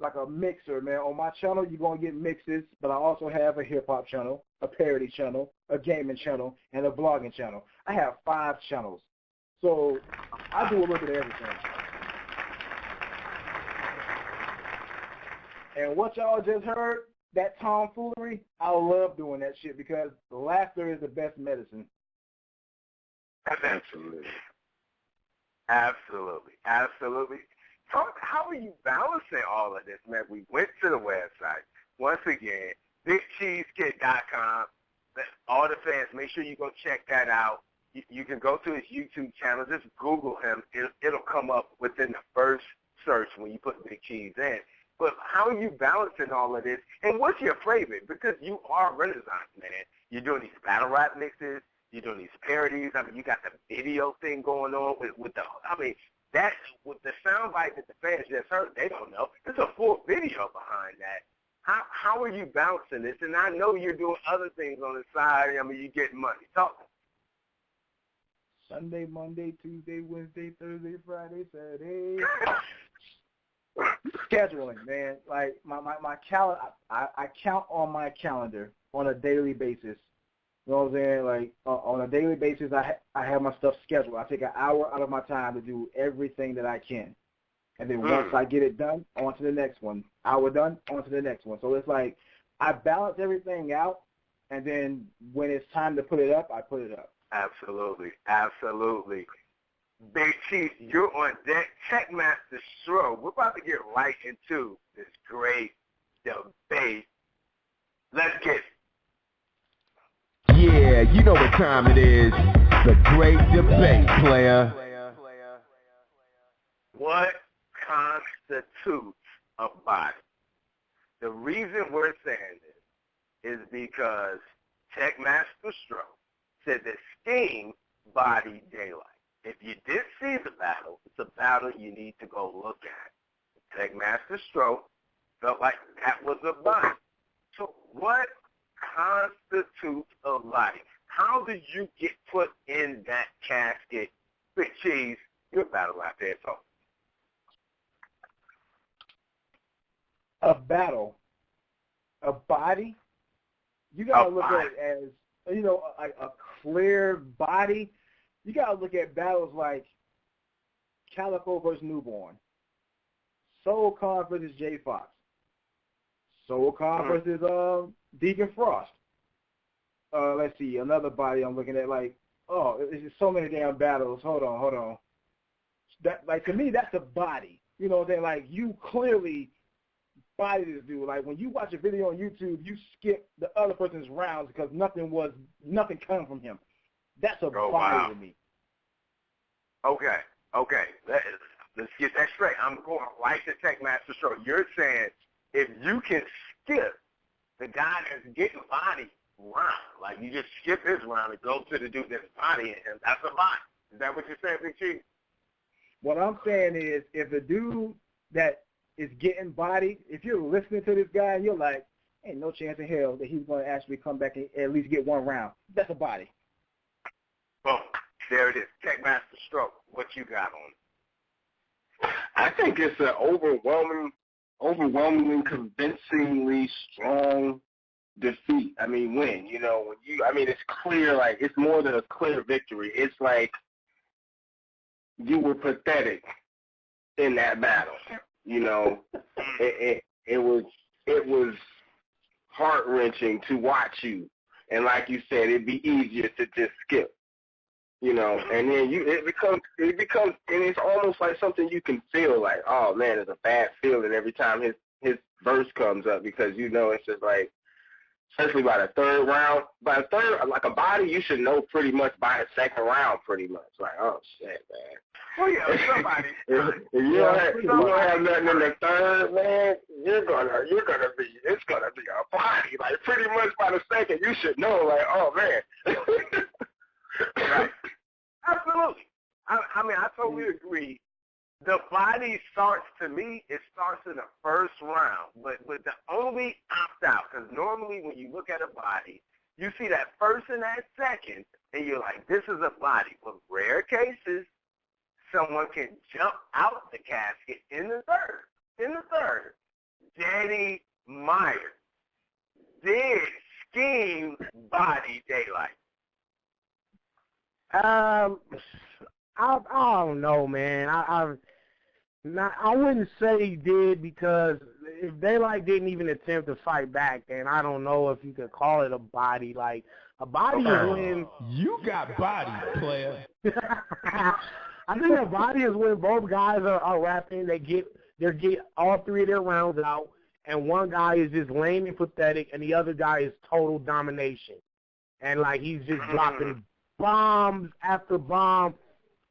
like a mixer, man. On my channel, you're gonna get mixes, but I also have a hip hop channel, a parody channel, a gaming channel, and a blogging channel. I have 5 channels, so I do a little bit of everything. And what y'all just heard, that tomfoolery, I love doing that shit because laughter is the best medicine. Absolutely. Absolutely. How are you balancing all of this, man? We went to the website. Once again, BigCheeseKid.com. All the fans, make sure you go check that out. You can go to his YouTube channel. Just Google him. It'll come up within the first search when you put Big Cheese in. But how are you balancing all of this? And what's your favorite? Because you are a Renaissance man. You're doing these battle rap mixes. You're doing these parodies. I mean, you got the video thing going on with the. I mean, that with the soundbite that the fans just heard, they don't know. There's a full video behind that. How are you balancing this? And I know you're doing other things on the side. I mean, you're getting money. Talk. Sunday, Monday, Tuesday, Wednesday, Thursday, Friday, Saturday. Scheduling, man. Like my calendar, I count on my calendar on a daily basis. You know what I'm saying? Like on a daily basis, I have my stuff scheduled. I take an hour out of my time to do everything that I can, and then once I get it done, on to the next one. Hour done, on to the next one. So it's like I balance everything out, and then when it's time to put it up, I put it up. Absolutely. Big Chief, you're on deck. Checkmaster Show. We're about to get right into this great debate. Let's get it. Yeah, you know what time it is. The great debate, player. What constitutes a body? The reason we're saying this is because Checkmaster Stroh said that Sting bodied Daylight. If you did see the battle, it's a battle you need to go look at. Checkmaster Stroh felt like that was a body. So what constitutes a body? How do you get put in that casket? Big Cheese, your battle out there. So a battle, a body, you gotta look at it as, you know, a clear body. You gotta look at battles like Calico versus Newborn, Soul Khan versus J Fox, Soul Khan versus Deacon Frost. Let's see, another body I'm looking at, like, there's just so many damn battles. Hold on. That, like, to me, that's a body. You know what I'm saying? Like, you clearly body this dude. Like, when you watch a video on YouTube, you skip the other person's rounds because nothing come from him. That's a body to me. Okay. Let's get that straight. I'm going right to Checkmaster Show. You're saying if you can skip the guy that's getting body round, like you just skip his round and go to the dude that's bodying him, that's a body. Is that what you're saying, Big Chief? What I'm saying is, if the dude that is getting bodied, if you're listening to this guy and you're like, ain't no chance in hell that he's going to actually come back and at least get one round, that's a body. Boom. There it is. Checkmaster Stroke. What you got on? I think it's an overwhelmingly, convincingly strong defeat. I mean, win. You know, it's clear. Like, it's more than a clear victory. It's like you were pathetic in that battle. You know, it was heart-wrenching to watch you. And like you said, it'd be easier to just skip. You know, and then it becomes, and it's almost like something you can feel like, oh man, it's a bad feeling every time his verse comes up, because you know it's just like, especially by the third round, like a body, you should know pretty much by the second round, pretty much. Like, oh shit, man. Well, yeah, somebody. if you don't have nothing in the third, man, it's gonna be a body. Like pretty much by the second, you should know. Like, oh man. Right. Absolutely. I mean, I totally agree. The body starts, to me, it starts in the first round, but the only opt-out, because normally when you look at a body, you see that first and that second, and you're like, this is a body. But rare cases, someone can jump out the casket in the third. Danny Myers did scheme body daylight. I don't know, man. I wouldn't say he did, because if Daylight didn't even attempt to fight back, then I don't know if you could call it a body. Like, a body is when... You got body, player. I think a body is when both guys are rapping, they get all three of their rounds out, and one guy is just lame and pathetic, and the other guy is total domination. And, like, he's just dropping bombs after bomb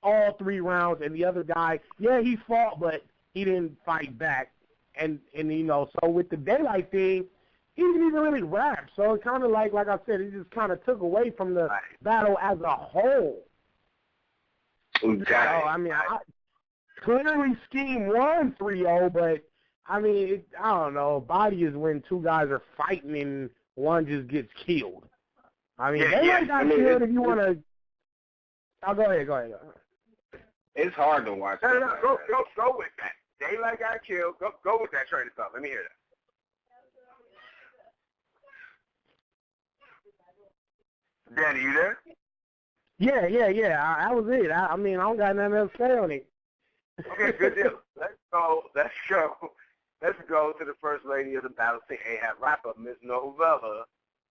all 3 rounds, and the other guy, yeah, he fought, but he didn't fight back. And you know, so with the Daylight thing, he didn't even really rap. So it kind of like I said, it just kind of took away from the battle as a whole. Okay. So, I mean, clearly Scheme won 3-0, but, I mean, I don't know. Body is when 2 guys are fighting and one just gets killed. I mean, Daylight got killed if you want to. Oh, go ahead. It's hard to watch. No, go with that. Daylight got killed. Go with that train of thought. Let me hear that. Danny, you there? Yeah. I was it. I mean, I don't got nothing else to say on it. Okay, good deal. Let's go to the first lady of the BattleScene AHAT wrap-up, Ms. Novella.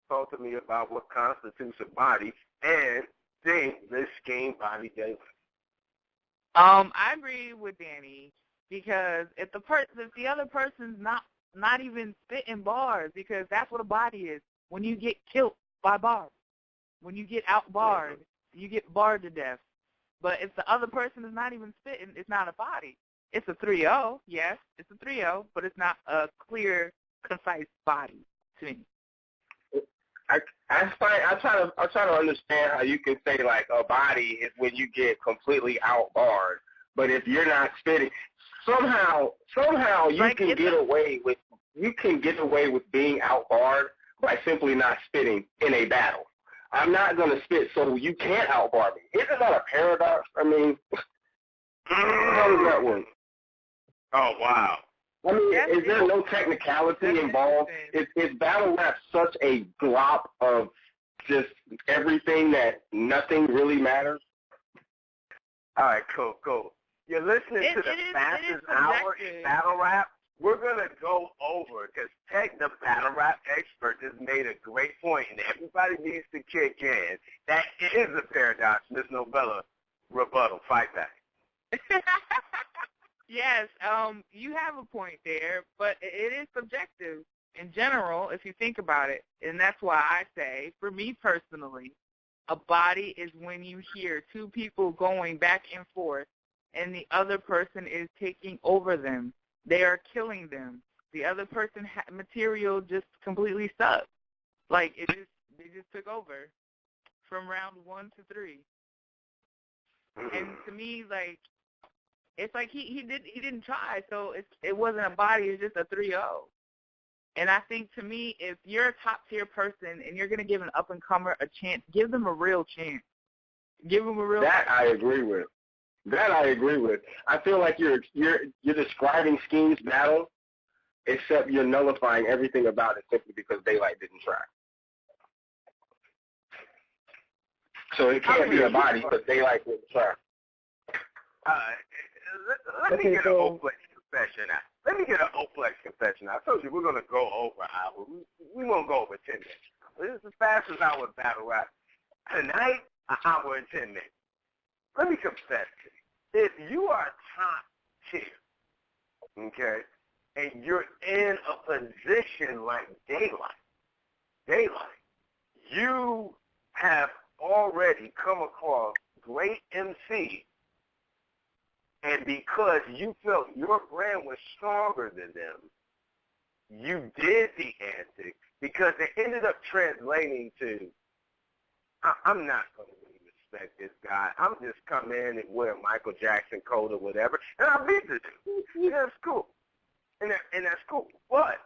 Talk to me about what constitutes a body and this scheme body daylight. I agree with Danny, because if the other person's not even spitting bars, because that's what a body is. When you get killed by bars, when you get out-barred, you get barred to death. But if the other person is not even spitting, it's not a body. It's a 3-0, yes, it's a 3-0, but it's not a clear, concise body to me. I try to understand how you can say like a body is when you get completely outbarred, but if you're not spitting, somehow you like can get away with being outbarred by simply not spitting in a battle. I'm not going to spit so you can't outbar me. Isn't that a paradox? I mean, how does that work? Oh wow. I mean, is there no technicality involved? Is battle rap such a glop of just everything that nothing really matters? All right, cool. You're listening to the fastest hour in battle rap. We're going to go over, because Tech, the battle rap expert, just made a great point, and everybody needs to kick in. That is a paradox. Ms. Novella, rebuttal, fight back. Yes, you have a point there, but it is subjective in general if you think about it, and that's why I say, for me personally, a body is when you hear 2 people going back and forth, and the other person is taking over them. They are killing them. The other person material just completely sucks. Like they just took over from round 1 to 3. And to me, like, it's like he didn't try, so it wasn't a body. It's just a 3-0. And I think, to me, if you're a top-tier person and you're going to give an up-and-comer a chance, give them a real chance. Give them a real chance. I agree with. I feel like you're describing Scheme's battle, except you're nullifying everything about it simply because Daylight didn't try. So it can't be a body because Daylight didn't try. Let me get an Oplex confession now. I told you we're going to go over an hour. We won't go over 10 minutes. This is the fastest hour of battle rap. Tonight, an hour and 10 minutes. let me confess to you. If you are top tier, okay, and you're in a position like Daylight, you have already come across great MC, and because you felt your brand was stronger than them, you did the antics because it ended up translating to, I'm not going to really respect this guy. I'm just come in and wear a Michael Jackson coat or whatever, and I'll beat the dude. And that's cool. And that's cool. But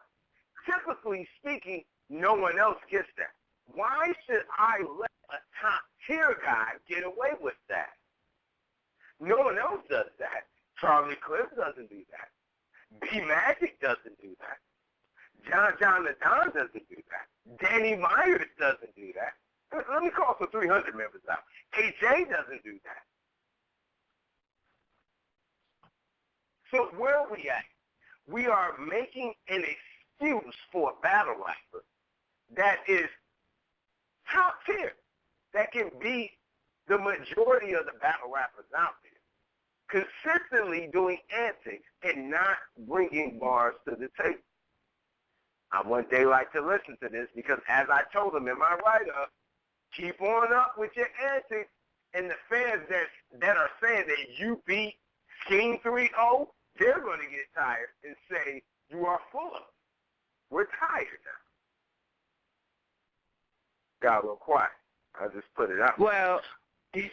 typically speaking, no one else gets that. Why should I let a top-tier guy get away with that? No one else does that. Charlie Cliff doesn't do that. B-Magic doesn't do that. John the Don doesn't do that. Danny Myers doesn't do that. Let me call some 300 members out. AJ doesn't do that. So where are we at? We are making an excuse for a battle rapper that is top tier, that can beat the majority of the battle rappers out there, consistently doing antics and not bringing bars to the table. I want Daylight to listen to this because, as I told him in my write-up, keep on up with your antics, and the fans that are saying that you beat King 3-0, they're going to get tired and say, you are full of it. We're tired now. Got a little quiet. I just put it out. Well, yeah,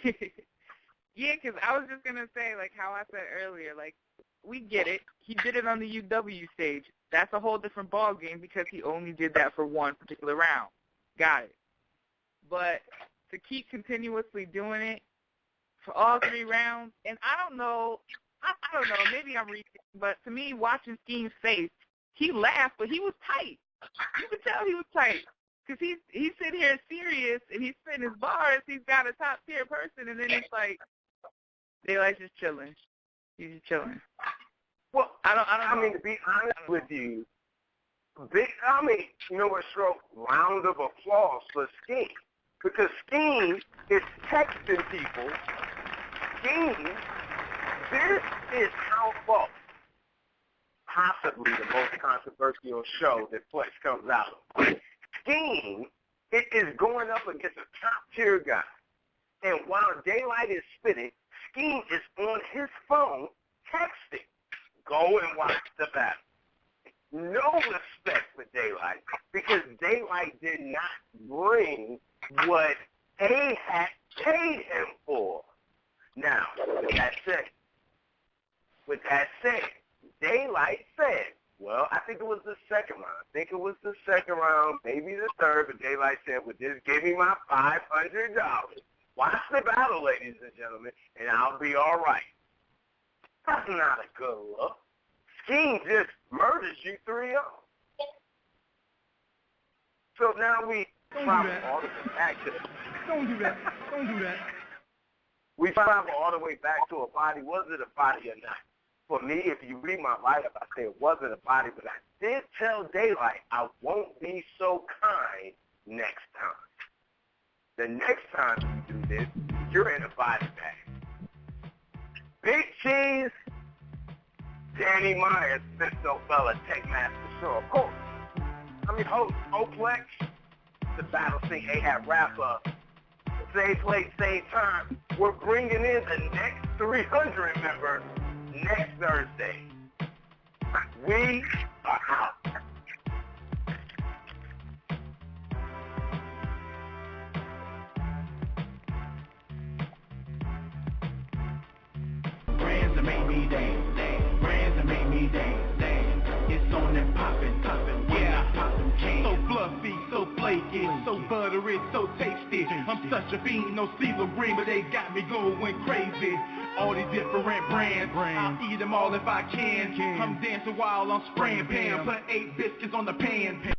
because I was just going to say, like how I said earlier, like, we get it. He did it on the UW stage. That's a whole different ball game because he only did that for one particular round. Got it. But to keep continuously doing it for all 3 rounds, and I don't know, maybe I'm reaching, but to me, watching Scheme's face, he laughed, but he was tight. You could tell he was tight because he's sitting here serious and he's spitting his bars. He's got a top tier person, and then it's like Daylight's just chilling. He's just chilling. Well, I don't know. I mean, to be honest with you, you know what, Stroke? Round of applause for Scheme. Because Scheme is texting people. Scheme, this is how far, possibly the most controversial show that Flex comes out of. Scheme, it is going up against a top-tier guy. And while Daylight is spitting, Scheme is on his phone texting. Go and watch the battle. No respect for Daylight because Daylight did not bring what AHAT paid him for. Now, with that said, Daylight said, well, I think it was the second round. Maybe the third, but Daylight said, well, just give me my $500. Watch the battle, ladies and gentlemen, and I'll be all right. That's not a good look. Scheme just murders you 3-0. So now we travel all the way back to Don't do that. We travel all the way back to a body. Was it a body or not? For me, if you read my write-up, I say it wasn't a body, but I did tell Daylight I won't be so kind next time. The next time you do this, you're in a body bag. Big Cheese, Danny Myers, Fisto Fella, Techmaster Show. Of course. I mean, host, Oplex, the BattleScene AHAT wrap-up. Same place, same time. We're bringing in the next 300 member next Thursday. We are out. Brands that make me dance, brands that make me dance. It's on and poppin', yeah, poppin' can. So fluffy, so flaky, so buttery, so tasty. I'm such a fiend, no Caesar green, but they got me going crazy. All these different brands, I'll eat them all if I can. I'm dancing while I'm spraying pan, put 8 biscuits on the pan.